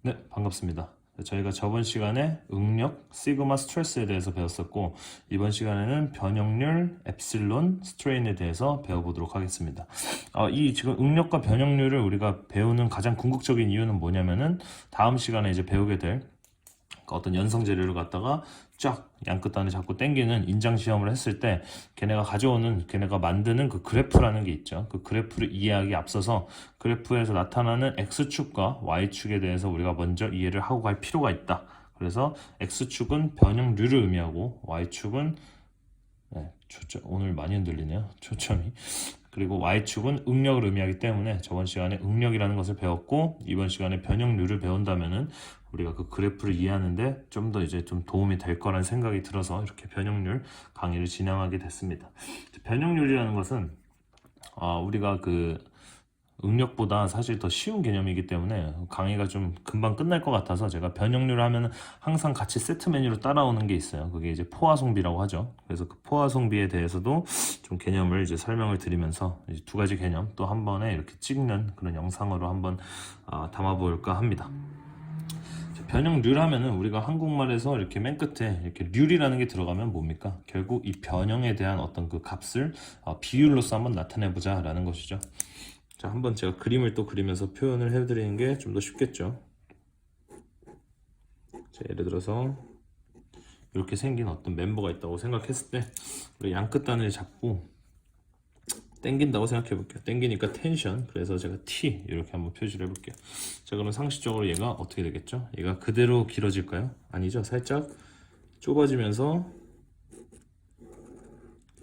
네, 반갑습니다. 저희가 저번 시간에 응력, 시그마, 스트레스에 대해서 배웠었고, 이번 시간에는 변형률, 엡실론, 스트레인에 대해서 배워보도록 하겠습니다. 이 지금 응력과 변형률을 우리가 배우는 가장 궁극적인 이유는 뭐냐면은, 다음 시간에 이제 배우게 될 어떤 연성 재료를 갖다가 쫙 양끝단에 자꾸 당기는 인장 시험을 했을 때 걔네가 만드는 그 그래프라는 게 있죠. 그 그래프를 이해하기 앞서서 그래프에서 나타나는 X축과 Y축에 대해서 우리가 먼저 이해를 하고 갈 필요가 있다. 그래서 X축은 변형률을 의미하고 Y축은 오늘 많이 흔들리네요. 초점이. 그리고 Y축은 응력을 의미하기 때문에 저번 시간에 응력이라는 것을 배웠고 이번 시간에 변형률을 배운다면은 우리가 그 그래프를 이해하는데 좀 더 이제 좀 도움이 될 거라는 생각이 들어서 이렇게 변형률 강의를 진행하게 됐습니다. 변형률이라는 것은 우리가 그 응력보다 사실 더 쉬운 개념이기 때문에 강의가 좀 금방 끝날 것 같아서 제가 변형률 하면 항상 같이 세트 메뉴로 따라오는 게 있어요. 그게 이제 포화송비라고 하죠. 그래서 그 포화송비에 대해서도 좀 개념을 이제 설명을 드리면서 이제 두 가지 개념 또 한 번에 이렇게 찍는 그런 영상으로 한번 담아볼까 합니다. 변형률 하면은 우리가 한국말에서 이렇게 맨 끝에 이렇게 률이라는 게 들어가면 뭡니까? 결국 이 변형에 대한 어떤 그 값을 비율로서 한번 나타내 보자라는 것이죠. 자, 한번 제가 그림을 또 그리면서 표현을 해드리는 게 좀 더 쉽겠죠. 자, 예를 들어서 이렇게 생긴 어떤 멤버가 있다고 생각했을 때 우리 양끝단을 잡고 땡긴다고 생각해 볼게요. 땡기니까 텐션. 그래서 제가 T 이렇게 한번 표시를 해볼게요. 자, 그럼 상식적으로 얘가 어떻게 되겠죠? 얘가 그대로 길어질까요? 아니죠. 살짝 좁아지면서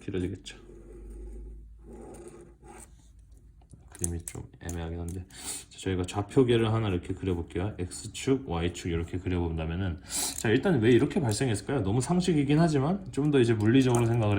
길어지겠죠. 그림이 좀 애매하긴 한데 저희가 좌표계를 하나 이렇게 그려볼게요. X축, Y축 이렇게 그려본다면은 자, 일단 왜 이렇게 발생했을까요? 너무 상식이긴 하지만 좀 더 이제 물리적으로 생각을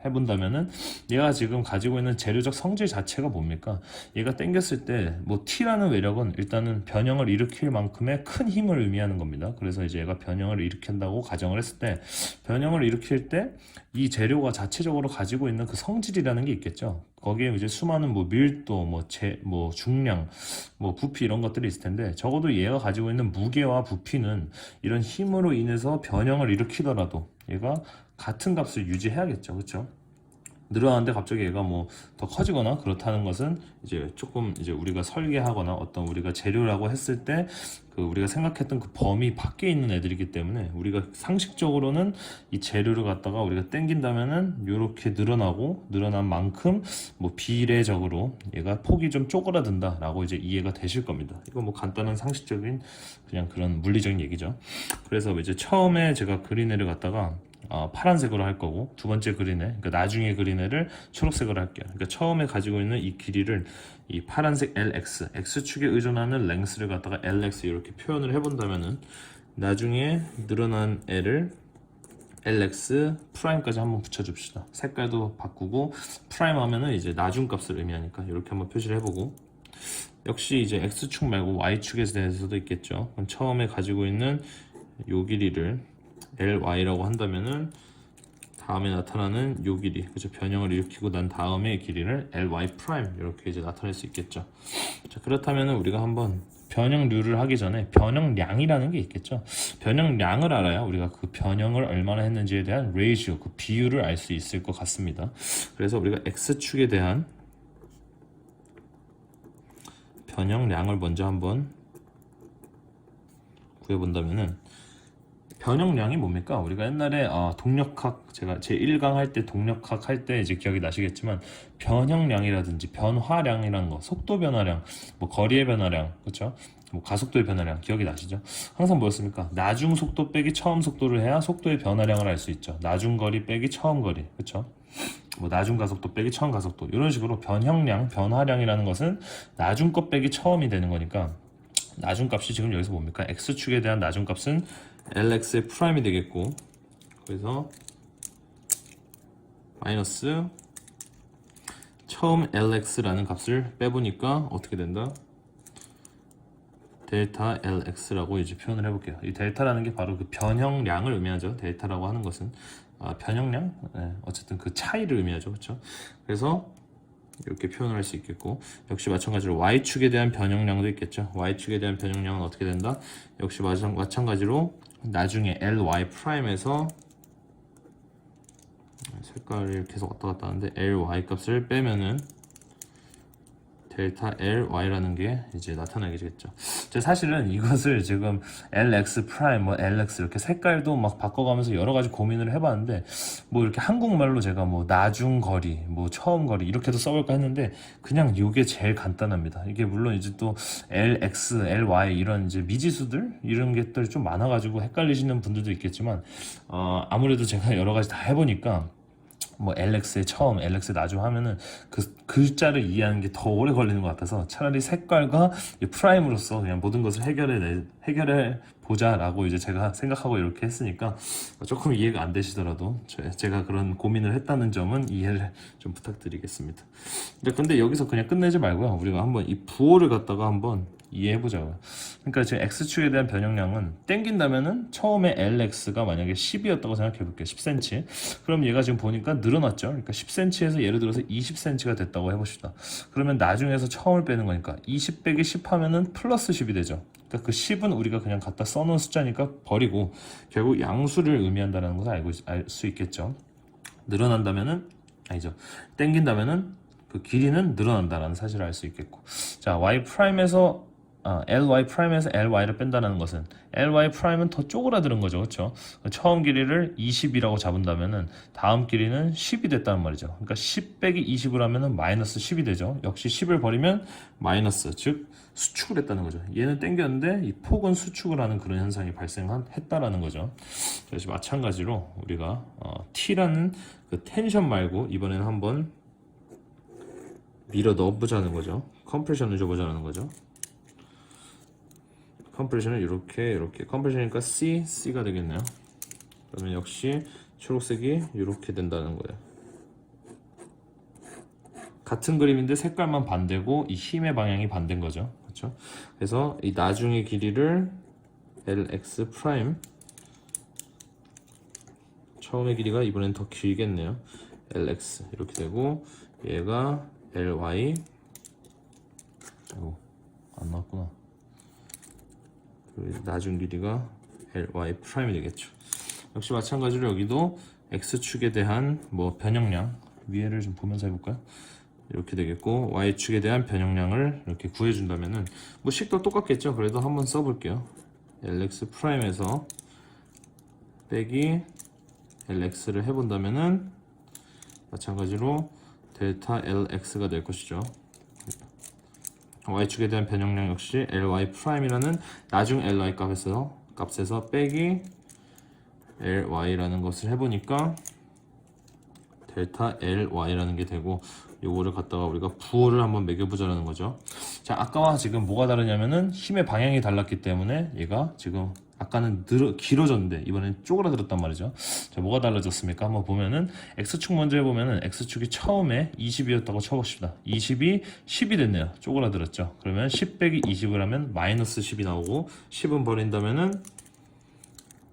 해본다면은 얘가 지금 가지고 있는 재료적 성질 자체가 뭡니까? 얘가 당겼을 때 뭐 T라는 외력은 일단은 변형을 일으킬 만큼의 큰 힘을 의미하는 겁니다. 그래서 이제 얘가 변형을 일으킨다고 가정을 했을 때 변형을 일으킬 때 이 재료가 자체적으로 가지고 있는 그 성질이라는 게 있겠죠. 거기에 이제 수많은 뭐 밀도, 뭐 중량, 뭐 부피 이런 것들이 있을 텐데 적어도 얘가 가지고 있는 무게와 부피는 이런 힘으로 인해서 변형을 일으키더라도 얘가 같은 값을 유지해야겠죠, 그렇죠? 늘어나는데 갑자기 얘가 뭐 더 커지거나 그렇다는 것은 이제 조금 이제 우리가 설계하거나 어떤 우리가 재료라고 했을 때 그 우리가 생각했던 그 범위 밖에 있는 애들이기 때문에 우리가 상식적으로는 이 재료를 갖다가 우리가 땡긴다면은 이렇게 늘어난 만큼 뭐 비례적으로 얘가 폭이 좀 쪼그라든다라고 이제 이해가 되실 겁니다. 이거 뭐 간단한 상식적인 그냥 그런 물리적인 얘기죠. 그래서 이제 처음에 제가 그린 애를 갖다가 파란색으로 할 거고 두 번째 그린 애, 그러니까 나중에 그린 애를 초록색으로 할게요. 그러니까 처음에 가지고 있는 이 길이를 이 파란색 LX, X축에 의존하는 랭스를 갖다가 LX 이렇게 표현을 해본다면은 나중에 늘어난 애를 LX 프라임까지 한번 붙여줍시다. 색깔도 바꾸고 프라임 하면은 이제 나중값을 의미하니까 이렇게 한번 표시를 해보고 역시 이제 X축 말고 Y축에 대해서도 있겠죠. 그럼 처음에 가지고 있는 요 길이를 LY라고 한다면은 다음에 나타나는 요 길이, 그죠? 변형을 일으키고 난 다음에 길이를 ly 프라임 이렇게 이제 나타낼 수 있겠죠. 자, 그렇다면은 우리가 한번 변형률을 하기 전에 변형량이라는 게 있겠죠. 변형량을 알아야 우리가 그 변형을 얼마나 했는지에 대한 레이시오, 그 비율을 알 수 있을 것 같습니다. 그래서 우리가 x축에 대한 변형량을 먼저 한번 구해본다면은 변형량이 뭡니까? 우리가 옛날에 동력학 제가 제 1강 할 때 동력학 할 때 이제 기억이 나시겠지만 변형량이라든지 변화량이라는 거, 속도 변화량, 뭐 거리의 변화량, 그렇죠? 뭐 가속도의 변화량 기억이 나시죠? 항상 뭐였습니까? 나중 속도 빼기 처음 속도를 해야 속도의 변화량을 알 수 있죠. 나중 거리 빼기 처음 거리, 그렇죠? 뭐 나중 가속도 빼기 처음 가속도 이런 식으로 변형량, 변화량이라는 것은 나중 것 빼기 처음이 되는 거니까 나중값이 지금 여기서 뭡니까? x축에 대한 나중값은 lx의 프라임이 되겠고 그래서 마이너스 처음 lx라는 값을 빼보니까 어떻게 된다? 델타 lx라고 이제 표현을 해볼게요. 이 델타라는 게 바로 그 변형량을 의미하죠. 델타라고 하는 것은 변형량? 네, 어쨌든 그 차이를 의미하죠. 그렇죠? 그래서 이렇게 표현을 할 수 있겠고, 역시 마찬가지로 y축에 대한 변형량도 있겠죠. y축에 대한 변형량은 어떻게 된다? 역시 마찬가지로 나중에 ly 프라임에서 색깔이 계속 왔다 갔다 하는데 ly 값을 빼면은 델타 ly라는 게 이제 나타나게 되겠죠. 사실은 이것을 지금 lx 프라임, 뭐 lx 이렇게 색깔도 막 바꿔가면서 여러 가지 고민을 해봤는데, 뭐 이렇게 한국말로 제가 뭐 나중 거리, 뭐 처음 거리 이렇게도 써볼까 했는데 그냥 이게 제일 간단합니다. 이게 물론 이제 또 lx, ly 이런 이제 미지수들 이런 것들이 좀 많아가지고 헷갈리시는 분들도 있겠지만, 아무래도 제가 여러 가지 다 해보니까. 뭐 LX의 처음, LX의 나중 하면은 그 글자를 이해하는 게 더 오래 걸리는 것 같아서 차라리 색깔과 이 프라임으로서 그냥 모든 것을 해결해 보자라고 이제 제가 생각하고 이렇게 했으니까 조금 이해가 안 되시더라도 제가 그런 고민을 했다는 점은 이해를 좀 부탁드리겠습니다. 근데 여기서 그냥 끝내지 말고요. 우리가 한번 이 부호를 갖다가 한번 이해해보자고요. 그러니까 지금 x축에 대한 변형량은 땡긴다면은 처음에 lx가 만약에 10이었다고 생각해볼게요. 10cm. 그럼 얘가 지금 보니까 늘어났죠. 그러니까 10cm에서 예를 들어서 20cm가 됐다고 해봅시다. 그러면 나중에서 처음을 빼는 거니까 20 빼기 10 하면은 플러스 10이 되죠. 그러니까 그 10은 우리가 그냥 갖다 써놓은 숫자니까 버리고 결국 양수를 의미한다는 것을 알 수 있겠죠. 늘어난다면은 아니죠. 땡긴다면은 그 길이는 늘어난다라는 사실을 알 수 있겠고, 자 y 프라임에서 ly 프라임에서 ly를 뺀다는 것은 ly 프라임은 더 쪼그라드는 거죠, 그렇죠? 처음 길이를 20이라고 잡은다면은 다음 길이는 10이 됐다는 말이죠. 그러니까 10 빼기 20을 하면은 마이너스 10이 되죠. 역시 10을 버리면 마이너스, 즉 수축을 했다는 거죠. 얘는 땡겼는데 이 폭은 수축을 하는 그런 현상이 발생했다라는 거죠. 그래서 마찬가지로 우리가 t라는 그 텐션 말고 이번에는 한번 밀어 넣어보자는 거죠. 컴프레션을 줘보자는 거죠. 컴프레션을 이렇게 컴프레션이니까 C가 되겠네요. 그러면 역시 초록색이 이렇게 된다는 거예요. 같은 그림인데 색깔만 반대고 이 힘의 방향이 반대인 거죠. 그렇죠? 그래서 이 나중의 길이를 lx 프라임, 처음의 길이가 이번엔 더 길겠네요. lx 이렇게 되고 얘가 ly, 안 나왔구나. 나중 길이가 ly 프라임이 되겠죠. 역시 마찬가지로 여기도 x축에 대한 뭐 변형량, 위에를 좀 보면서 해볼까요? 이렇게 되겠고, y축에 대한 변형량을 이렇게 구해준다면은 뭐 식도 똑같겠죠. 그래도 한번 써볼게요. lx 프라임에서 빼기 lx를 해본다면은 마찬가지로 델타 lx가 될 것이죠. y축에 대한 변형량 역시 ly 프라임이라는 나중 ly 값에서 빼기 ly라는 것을 해보니까 델타 ly라는 게 되고, 요거를 갖다가 우리가 부호를 한번 매겨보자는 거죠. 자, 아까와 지금 뭐가 다르냐면은 힘의 방향이 달랐기 때문에 얘가 지금 아까는 길어졌는데 이번엔 쪼그라들었단 말이죠. 자, 뭐가 달라졌습니까? 한번 보면은 x축 먼저 해보면은 x축이 처음에 20이었다고 쳐봅시다. 20이 10이 됐네요. 쪼그라들었죠. 그러면 10 빼기 20을 하면 마이너스 10이 나오고, 10은 버린다면은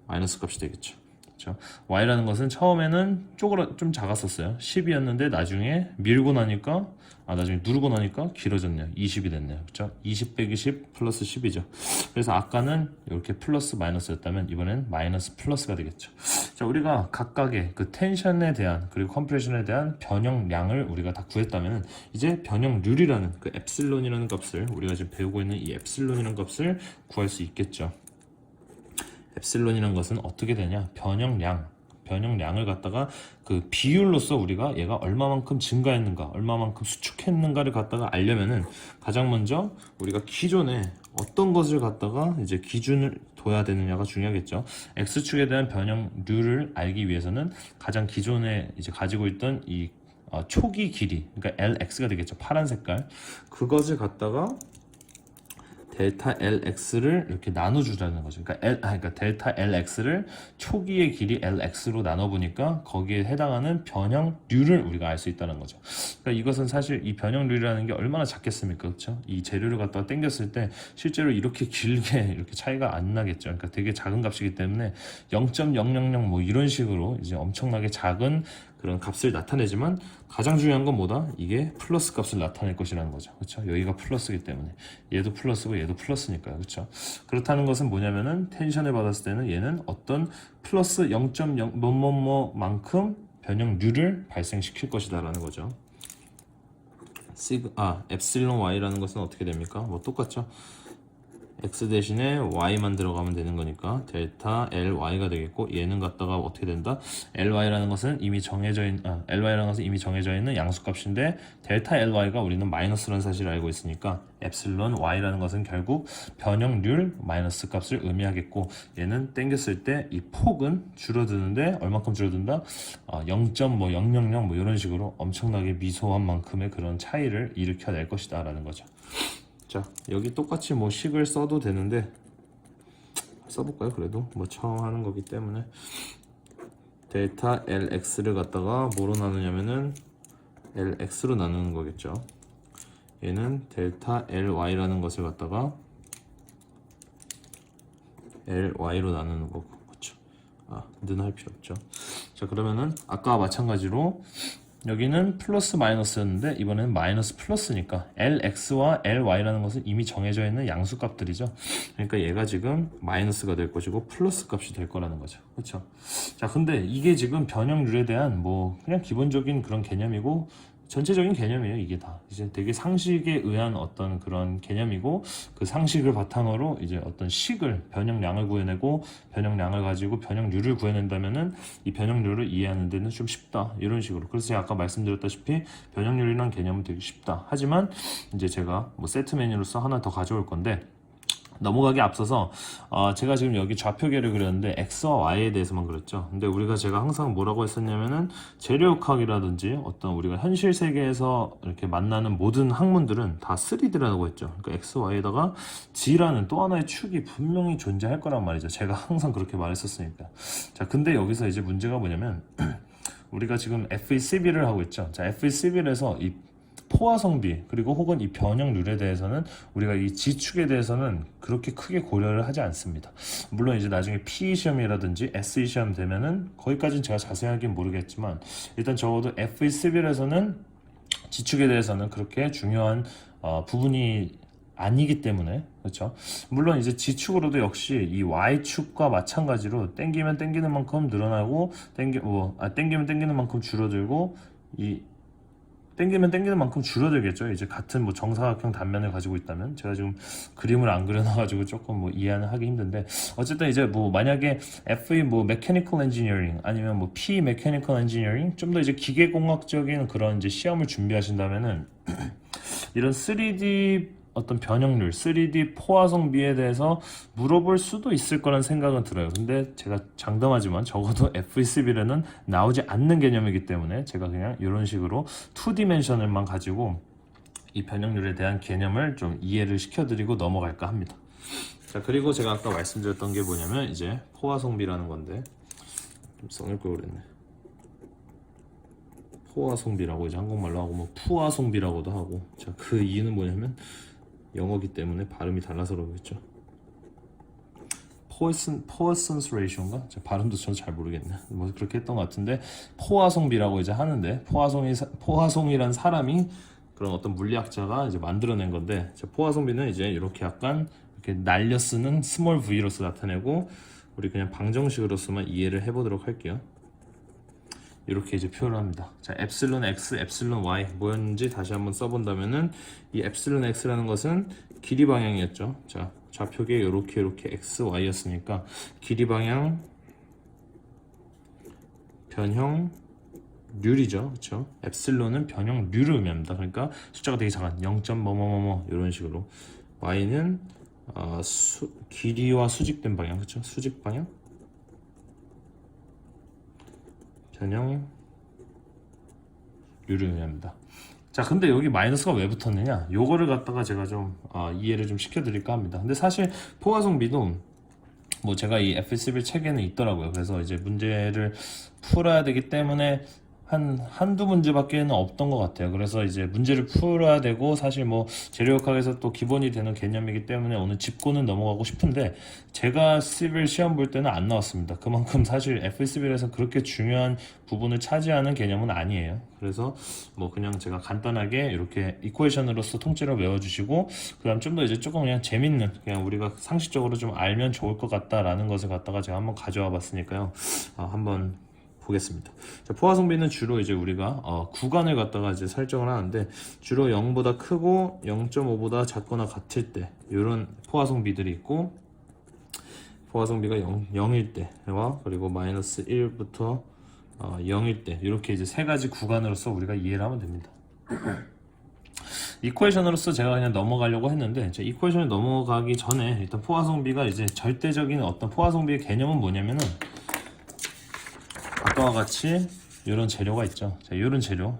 마이너스 값이 되겠죠. 그렇죠? y라는 것은 처음에는 좀 작았었어요. 10이었는데 나중에 밀고 나니까 나중에 누르고 나니까 길어졌네요. 20이 됐네요. 그렇죠? 20 빼기 10 플러스 10이죠. 그래서 아까는 이렇게 플러스 마이너스였다면 이번엔 마이너스 플러스가 되겠죠. 자, 우리가 각각의 그 텐션에 대한 그리고 컴프레션에 대한 변형량을 우리가 다 구했다면 이제 변형률이라는 그 엡실론이라는 값을, 우리가 지금 배우고 있는 이 엡실론이라는 값을 구할 수 있겠죠. 엡실론이라는 것은 어떻게 되냐? 변형량을 갖다가 그 비율로서 우리가 얘가 얼마만큼 증가했는가, 얼마만큼 수축했는가를 갖다가 알려면은 가장 먼저 우리가 기존에 어떤 것을 갖다가 이제 기준을 둬야 되느냐가 중요하겠죠. x축에 대한 변형률을 알기 위해서는 가장 기존에 이제 가지고 있던 이 초기 길이, 그러니까 lx가 되겠죠. 파란 색깔. 그것을 갖다가 델타 lx를 이렇게 나눠주자는 거죠. 그러니까 델타 lx를 초기의 길이 lx로 나눠보니까 거기에 해당하는 변형률을 우리가 알 수 있다는 거죠. 그러니까 이것은 사실 이 변형률이라는 게 얼마나 작겠습니까, 그렇죠? 이 재료를 갖다가 당겼을 때 실제로 이렇게 길게 이렇게 차이가 안 나겠죠. 그러니까 되게 작은 값이기 때문에 0.000 뭐 이런 식으로 이제 엄청나게 작은 그런 값을 나타내지만 가장 중요한 건 뭐다? 이게 플러스 값을 나타낼 것이라는 거죠. 그렇죠? 여기가 플러스이기 때문에 얘도 플러스고 얘도 플러스니까요. 그렇죠? 그렇다는 것은 뭐냐면은 텐션을 받았을 때는 얘는 어떤 플러스 0.0 뭐뭐뭐만큼 변형률을 발생시킬 것이다라는 거죠. 엡실론 y라는 것은 어떻게 됩니까? 뭐 똑같죠. x 대신에 y만 들어가면 되는 거니까 델타 ly가 되겠고, 얘는 갖다가 어떻게 된다? ly라는 것은 이미 정해져 있는 양수값인데 델타 ly가 우리는 마이너스라는 사실을 알고 있으니까 엡실론 y라는 것은 결국 변형률 마이너스 값을 의미하겠고, 얘는 땡겼을 때 이 폭은 줄어드는데 얼마큼 줄어든다? 0.000 뭐 이런 식으로 엄청나게 미소한 만큼의 그런 차이를 일으켜낼 것이다 라는 거죠. 자, 여기 똑같이 뭐 식을 써도 되는데 써볼까요? 그래도 뭐 처음 하는 거기 때문에 델타 LX를 갖다가 뭐로 나누냐면은 LX로 나누는 거겠죠. 얘는 델타 LY라는 것을 갖다가 LY로 나누는 거고, 그렇죠? 는 할 필요 없죠. 자, 그러면은 아까와 마찬가지로 여기는 플러스 마이너스였는데 이번에는 마이너스 플러스니까 LX와 LY라는 것은 이미 정해져 있는 양수값들이죠. 그러니까 얘가 지금 마이너스가 될 것이고 플러스 값이 될 거라는 거죠. 그렇죠? 자, 근데 이게 지금 변형률에 대한 뭐 그냥 기본적인 그런 개념이고 전체적인 개념이에요. 이게 다 이제 되게 상식에 의한 어떤 그런 개념이고, 그 상식을 바탕으로 이제 어떤 식을 변형량을 구해내고 변형량을 가지고 변형률을 구해낸다면은 이 변형률을 이해하는 데는 좀 쉽다, 이런 식으로. 그래서 제가 아까 말씀드렸다시피 변형률이란 개념은 되게 쉽다. 하지만 이제 제가 뭐 세트 메뉴로서 하나 더 가져올 건데, 넘어가기 앞서서 제가 지금 여기 좌표계를 그렸는데 x와 y에 대해서만 그렸죠. 근데 제가 항상 뭐라고 했었냐면은 재료역학이라든지 어떤 우리가 현실 세계에서 이렇게 만나는 모든 학문들은 다 3D라고 했죠. 그러니까 x, y에다가 g라는 또 하나의 축이 분명히 존재할 거란 말이죠. 제가 항상 그렇게 말했었으니까. 자, 근데 여기서 이제 문제가 뭐냐면 우리가 지금 FE12를 하고 있죠. 자, FE11에서 이 포화성비 그리고 혹은 이 변형률에 대해서는 우리가 이 지축에 대해서는 그렇게 크게 고려를 하지 않습니다. 물론 이제 나중에 PE 시험이라든지 SE 시험 되면은 거기까지는 제가 자세하게는 모르겠지만, 일단 적어도 FE11에서는 지축에 대해서는 그렇게 중요한 부분이 아니기 때문에, 그렇죠? 물론 이제 지축으로도 역시 이 y축과 마찬가지로 땡기면 땡기는 만큼 늘어나고 땡기면 땡기는 만큼 줄어들고, 이 땡기면 땡기는 만큼 줄어들겠죠. 이제 같은 뭐 정사각형 단면을 가지고 있다면. 제가 지금 그림을 안 그려놔가지고 조금 뭐 이해는 하기 힘든데, 어쨌든 이제 뭐 만약에 FE 뭐 Mechanical Engineering 아니면 뭐 P Mechanical Engineering 좀 더 이제 기계공학적인 그런 이제 시험을 준비하신다면은 이런 3D 어떤 변형률, 3D 포화성비에 대해서 물어볼 수도 있을 거란 생각은 들어요. 근데 제가 장담하지만 적어도 FE11에는 나오지 않는 개념이기 때문에 제가 그냥 이런 식으로 2디멘션을만 가지고 이 변형률에 대한 개념을 좀 이해를 시켜드리고 넘어갈까 합니다. 자, 그리고 제가 아까 말씀드렸던 게 뭐냐면 이제 포화성비라는 건데, 좀 써놓을 걸 그랬네. 포화성비라고 이제 한국말로 하고 뭐 푸화성비라고도 하고, 자, 그 이유는 뭐냐면 영어기 때문에 발음이 달라서 그러겠죠. 포어슨스 레이쇼인가? 발음도 저도 잘 모르겠네. 뭐 그렇게 했던 것 같은데, 포화성비라고 이제 하는데, 포화송이란 사람이 그런 어떤 물리학자가 이제 만들어낸 건데, 포화성비는 이제 이렇게 약간 이렇게 날려 쓰는 스몰 v로서 나타내고, 우리 그냥 방정식으로서만 이해를 해보도록 할게요. 이렇게 이제 표현을 합니다. 자, 엡실론 x, 엡실론 y 뭐였는지 다시 한번 써본다면은 이 엡실론 x라는 것은 길이 방향이었죠. 자, 좌표계 이렇게 x, y였으니까 길이 방향 변형률이죠. 그렇죠? 엡실론은 변형률을 의미합니다. 그러니까 숫자가 되게 작은 0.뭐뭐뭐뭐 이런 식으로. y는 길이와 수직된 방향, 그렇죠? 수직 방향. 변형률을 의미합니다. 자, 근데 여기 마이너스가 왜 붙었느냐? 요거를 갖다가 제가 좀 이해를 좀 시켜드릴까 합니다. 근데 사실 포화성비도 뭐 제가 이 FE11 책에는 있더라고요. 그래서 이제 문제를 풀어야 되기 때문에 한두 문제밖에는 없던 것 같아요. 그래서 이제 문제를 풀어야 되고, 사실 뭐 재료역학에서 또 기본이 되는 개념이기 때문에 오늘 짚고는 넘어가고 싶은데, 제가 시빌 시험 볼 때는 안 나왔습니다. 그만큼 사실 FSB에서 그렇게 중요한 부분을 차지하는 개념은 아니에요. 그래서 뭐 그냥 제가 간단하게 이렇게 이퀘이션으로서 통째로 외워주시고, 그다음 좀 더 이제 조금 그냥 재밌는, 그냥 우리가 상식적으로 좀 알면 좋을 것 같다라는 것을 갖다가 제가 한번 가져와 봤으니까요. 한번 보겠습니다. 자, 포화성비는 주로 이제 우리가 구간을 갖다가 이제 설정을 하는데, 주로 0보다 크고 0.5보다 작거나 같을 때 이런 포화성비들이 있고, 포화성비가 0일 때와 그리고 마이너스 1부터 0일 때, 이렇게 이제 세 가지 구간으로서 우리가 이해를 하면 됩니다. 이퀘이션으로서 제가 그냥 넘어가려고 했는데, 이퀘이션을 넘어가기 전에 일단 포화성비가 이제 절대적인 어떤 포화성비의 개념은 뭐냐면은, 아까와 같이 이런 재료가 있죠. 자, 이런 재료,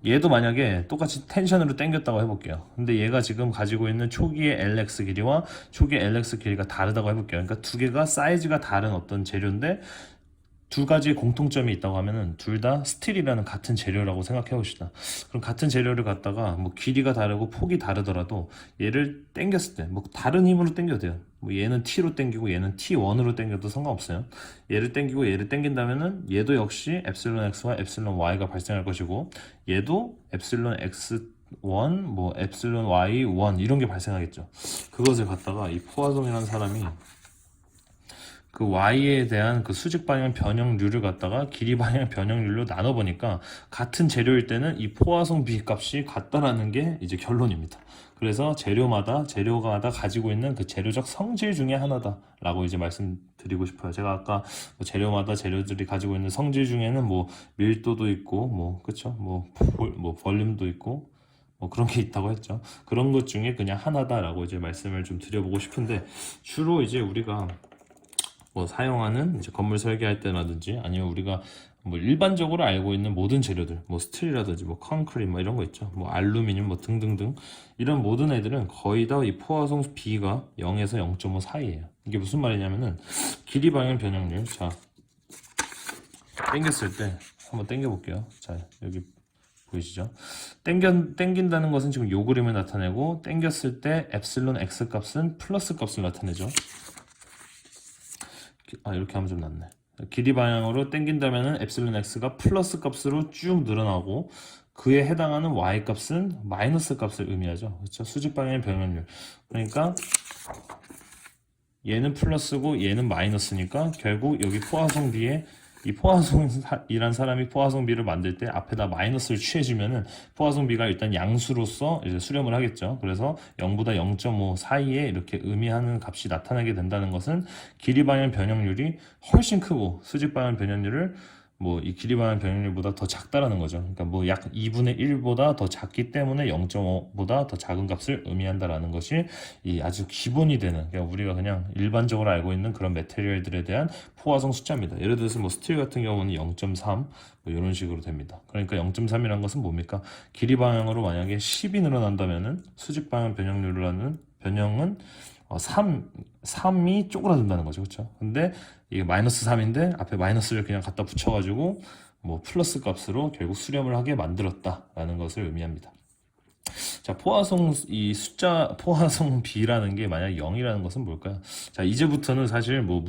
얘도 만약에 똑같이 텐션으로 당겼다고 해볼게요. 근데 얘가 지금 가지고 있는 초기의 LX 길이와 초기의 LX 길이가 다르다고 해볼게요. 그러니까 두 개가 사이즈가 다른 어떤 재료인데, 두 가지 공통점이 있다고 하면은 둘 다 스틸이라는 같은 재료라고 생각해 봅시다. 그럼 같은 재료를 갖다가 뭐 길이가 다르고 폭이 다르더라도 얘를 당겼을 때 뭐 다른 힘으로 당겨도 돼요. 뭐 얘는 T로 당기고 얘는 T1으로 당겨도 상관없어요. 얘를 당기고 얘를 당긴다면은 얘도 역시 엡실론 X와 엡실론 Y가 발생할 것이고, 얘도 엡실론 X 1, 뭐 엡실론 Y 1 이런 게 발생하겠죠. 그것을 갖다가 이 포화성이라는 사람이 그 y에 대한 그 수직 방향 변형률을 갖다가 길이 방향 변형률로 나눠보니까 같은 재료일 때는 이 포화성 B 값이 같다라는 게 이제 결론입니다. 그래서 재료가 가지고 있는 그 재료적 성질 중에 하나다라고 이제 말씀드리고 싶어요. 제가 아까 뭐 재료마다 재료들이 가지고 있는 성질 중에는 뭐 밀도도 있고, 뭐 그쵸, 뭐 볼륨도 있고, 뭐 그런 게 있다고 했죠. 그런 것 중에 그냥 하나다라고 이제 말씀을 좀 드려보고 싶은데, 주로 이제 우리가 뭐 사용하는 이제 건물 설계할 때라든지, 아니면 우리가 뭐 일반적으로 알고 있는 모든 재료들, 뭐 스틸이라든지 뭐 콘크리트 뭐 이런 거 있죠. 뭐 알루미늄 뭐 등등등, 이런 모든 애들은 거의 다 이 포화성 B가 0에서 0.5 사이예요. 이게 무슨 말이냐면은, 길이 방향 변형률, 자 당겼을 때 한번 당겨 볼게요. 자, 여기 보이시죠? 당긴다는 것은 지금 요 그림을 나타내고, 당겼을 때 엡실론 X 값은 플러스 값을 나타내죠. 이렇게 하면 좀 낫네. 길이 방향으로 당긴다면은 엡실론 X가 플러스 값으로 쭉 늘어나고, 그에 해당하는 Y 값은 마이너스 값을 의미하죠. 그렇죠? 수직 방향의 변형률. 그러니까 얘는 플러스고 얘는 마이너스니까, 결국 여기 포화성 B에 이 포화성이란 사람이 포화성 B를 만들 때 앞에다 마이너스를 취해주면은 포화성 B가 일단 양수로서 이제 수렴을 하겠죠. 그래서 0보다 0.5 사이에 이렇게 의미하는 값이 나타나게 된다는 것은, 길이 방향 변형률이 훨씬 크고 수직 방향 변형률을 뭐 이 길이 방향 변형률보다 더 작다라는 거죠. 그러니까 뭐 약 2분의 1보다 더 작기 때문에 0.5보다 더 작은 값을 의미한다라는 것이 이 아주 기본이 되는, 그냥 우리가 그냥 일반적으로 알고 있는 그런 메테리얼들에 대한 포화성 숫자입니다. 예를 들어서 뭐 스틸 같은 경우는 0.3 뭐 이런 식으로 됩니다. 그러니까 0.3이라는 것은 뭡니까? 길이 방향으로 만약에 10이 늘어난다면은 수직 방향 변형률이라는 변형은 3이 쪼그라든다는 거죠. 그렇죠? 근데 이게 마이너스 3인데 앞에 마이너스를 그냥 갖다 붙여가지고 뭐 플러스 값으로 결국 수렴을 하게 만들었다라는 것을 의미합니다. 자, 포화성 B라는 게 만약 0이라는 것은 뭘까요? 자, 이제부터는 사실 뭐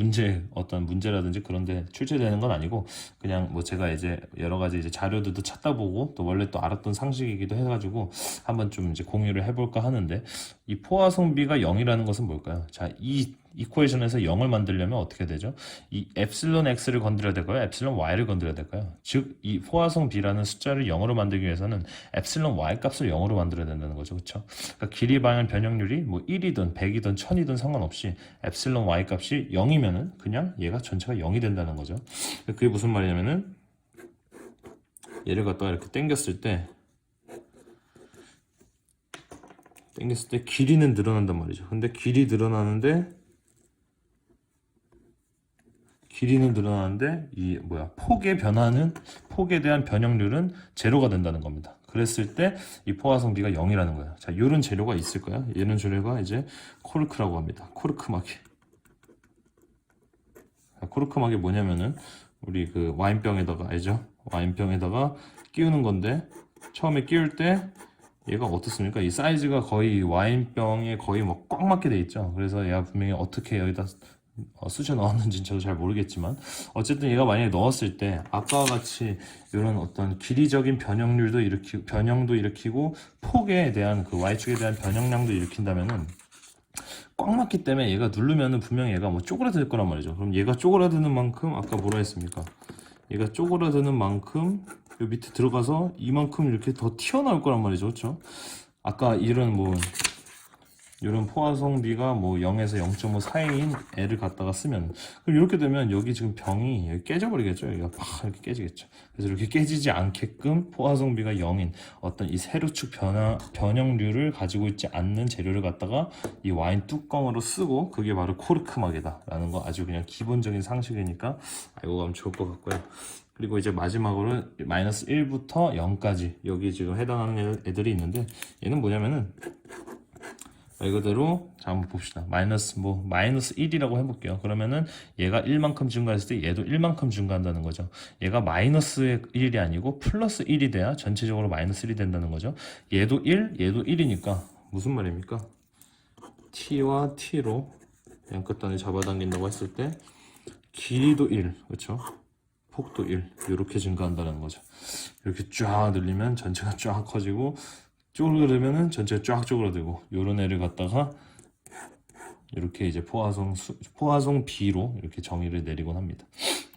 어떤 문제라든지 그런데 출제되는 건 아니고, 그냥 뭐 제가 이제 여러 가지 이제 자료들도 찾다 보고, 또 원래 또 알았던 상식이기도 해가지고 한번 좀 이제 공유를 해볼까 하는데, 이 포화성 B가 0이라는 것은 뭘까요? 자, 이 이퀘이션에서 0을 만들려면 어떻게 되죠? 이 엡실론 X를 건드려야 될까요? 엡실론 Y를 건드려야 될까요? 즉, 이 포화성 B라는 숫자를 0으로 만들기 위해서는 엡실론 Y 값을 0으로 만들어야 된다는 거죠. 그렇죠? 그러니까 길이 방향 변형률이 뭐 1이든 100이든 1000이든 상관없이 엡실론 Y 값이 0이면은 그냥 얘가 전체가 0이 된다는 거죠. 그게 무슨 말이냐면은, 얘를 갖다가 이렇게 당겼을 때 길이는 늘어난단 말이죠. 근데 길이는 늘어나는데 이 폭에 대한 변형률은 제로가 된다는 겁니다. 그랬을 때 이 포화성 B가 0이라는 거예요. 자, 이런 재료가 있을까요? 이런 재료가 이제 코르크라고 합니다. 코르크막이 뭐냐면은, 우리 그 와인병에다가 알죠? 와인병에다가 끼우는 건데 처음에 끼울 때 얘가 어떻습니까? 이 사이즈가 거의 와인병에 거의 뭐 꽉 맞게 돼 있죠. 그래서 얘가 분명히 어떻게 여기다 쑤셔 넣었는지는 저도 잘 모르겠지만 어쨌든 얘가 만약에 넣었을 때 아까와 같이 이런 어떤 길이적인 변형도 일으키고 폭에 대한 그 Y축에 대한 변형량도 일으킨다면은 꽉 맞기 때문에 얘가 누르면은 분명히 얘가 뭐 쪼그라들 거란 말이죠. 그럼 얘가 쪼그라드는 만큼 아까 뭐라 했습니까? 얘가 쪼그라드는 만큼 요 밑에 들어가서 이만큼 이렇게 더 튀어나올 거란 말이죠. 그렇죠? 아까 이런 포화성비가 뭐 0에서 0.5 사이인 L을 갖다가 쓰면 그럼 이렇게 되면 여기 지금 병이 여기 깨져버리겠죠. 여기가 팍 이렇게 깨지겠죠. 그래서 이렇게 깨지지 않게끔 포화성비가 0인 어떤 이 세로축 변형률을 가지고 있지 않는 재료를 갖다가 이 와인 뚜껑으로 쓰고 그게 바로 코르크막이다 라는 거 아주 그냥 기본적인 상식이니까 알고 가면 좋을 것 같고요. 그리고 이제 마지막으로 마이너스 1부터 0까지 여기 지금 해당하는 애들이 있는데 얘는 뭐냐면은 이거대로 자 한번 봅시다. 마이너스 1이라고 해볼게요. 그러면은 얘가 1만큼 증가했을 때 얘도 1만큼 증가한다는 거죠. 얘가 마이너스 1이 아니고 플러스 1이 돼야 전체적으로 마이너스 1이 된다는 거죠. 얘도 1, 얘도 1이니까 무슨 말입니까? t와 t로 양끝단을 잡아당긴다고 했을 때 길이도 1, 그렇죠? 폭도 1 이렇게 증가한다는 거죠. 이렇게 쫙 늘리면 전체가 쫙 커지고 쪼그라들면은 전체가 쫙 쪼그라들고 요런 애를 갖다가 이렇게 이제 포화성 B로 이렇게 정의를 내리곤 합니다.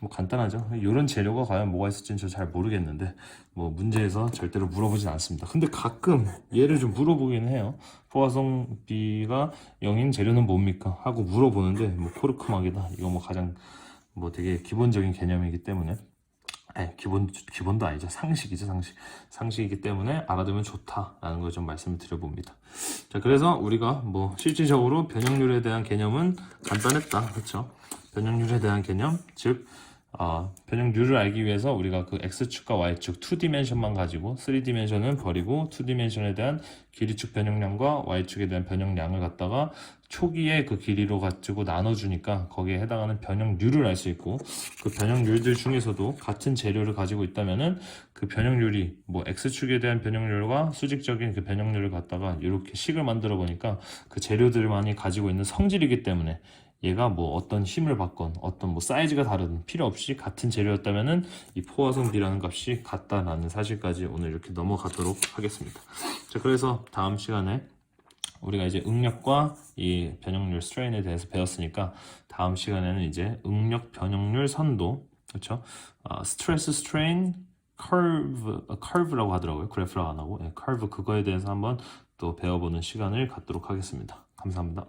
뭐 간단하죠. 이런 재료가 과연 뭐가 있을지는 저 잘 모르겠는데 뭐 문제에서 절대로 물어보진 않습니다. 근데 가끔 얘를 좀 물어보긴 해요. 포화성 B가 0인 재료는 뭡니까? 하고 물어보는데 뭐 코르크막이다. 이거 뭐 가장 뭐 되게 기본적인 개념이기 때문에 기본도 아니죠. 상식이죠, 상식이기 때문에 알아두면 좋다라는 걸 좀 말씀을 드려봅니다. 자, 그래서 우리가 뭐 실질적으로 변형률에 대한 개념은 간단했다. 그렇죠? 변형률에 대한 개념, 즉 변형률을 알기 위해서 우리가 그 X축과 Y축 2디멘션만 가지고 3디멘션은 버리고 2디멘션에 대한 길이축 변형량과 Y축에 대한 변형량을 갖다가 초기에 그 길이로 가지고 나눠주니까 거기에 해당하는 변형률을 알 수 있고 그 변형률들 중에서도 같은 재료를 가지고 있다면은 그 변형률이 뭐 X축에 대한 변형률과 수직적인 그 변형률을 갖다가 이렇게 식을 만들어 보니까 그 재료들만이 가지고 있는 성질이기 때문에 얘가 뭐 어떤 힘을 받건 어떤 뭐 사이즈가 다르든 필요 없이 같은 재료였다면은 이 포화성 B라는 값이 같다라는 사실까지 오늘 이렇게 넘어가도록 하겠습니다. 자, 그래서 다음 시간에 우리가 이제 응력과 이 변형률 스트레인에 대해서 배웠으니까 다음 시간에는 이제 응력 변형률 선도 그렇죠? 스트레스 스트레인 커브라고 하더라고요. 그래프라고 안 하고 커브 그거에 대해서 한번 또 배워보는 시간을 갖도록 하겠습니다. 감사합니다.